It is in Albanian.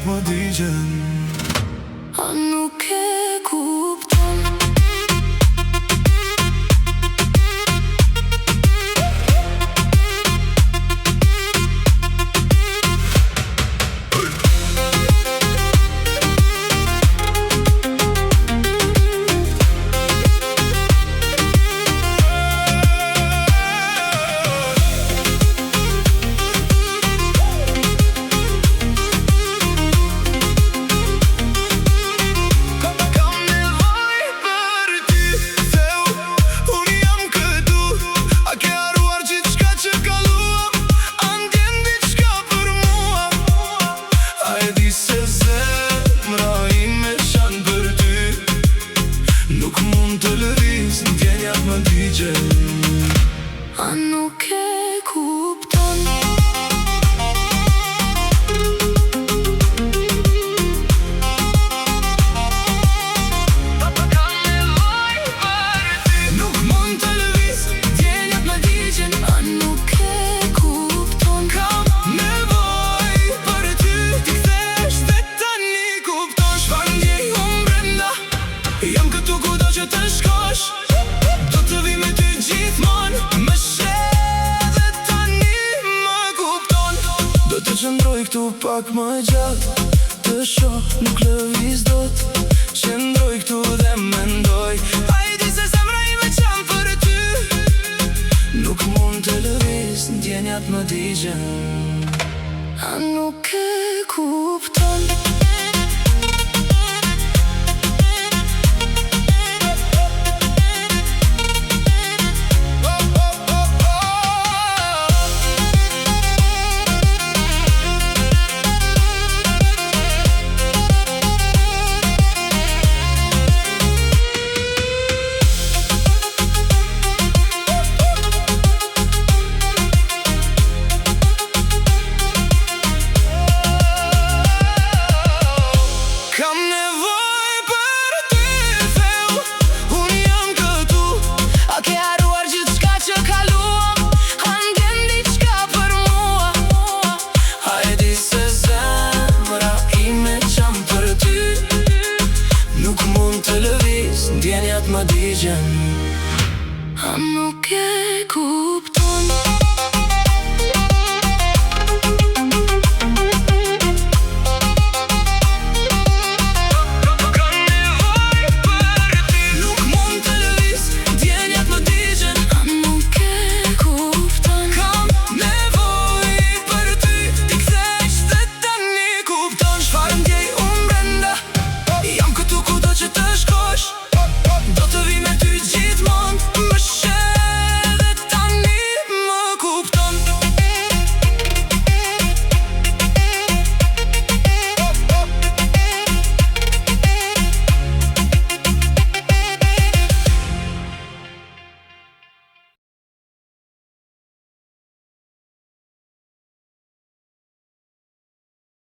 Ndjenjat më digjen. A nuk e kupton. Ndjenjat më digjen. A nuk e kupton. Kam nevoj për ty. Nuk mund të lëviz, ndjenjat më digjen. A nuk e kupton. Kam nevoj për ty. Ti kthesh dhe tani kupton. Çfarë ndjej unë brenda? Jam këtu kudo që të shkosh. Do të vi me ty gjithmonë. Më sheh dhe tani më kupton. Do të qëndroj këtu pak më gjatë. Të shoh, nuk lëviz dot. Qëndroj këtu dhe mendoj. A i di se zemra ime qam për ty. Nuk mund të lëviz, ndjenjat më digjen. A nuk e kupton.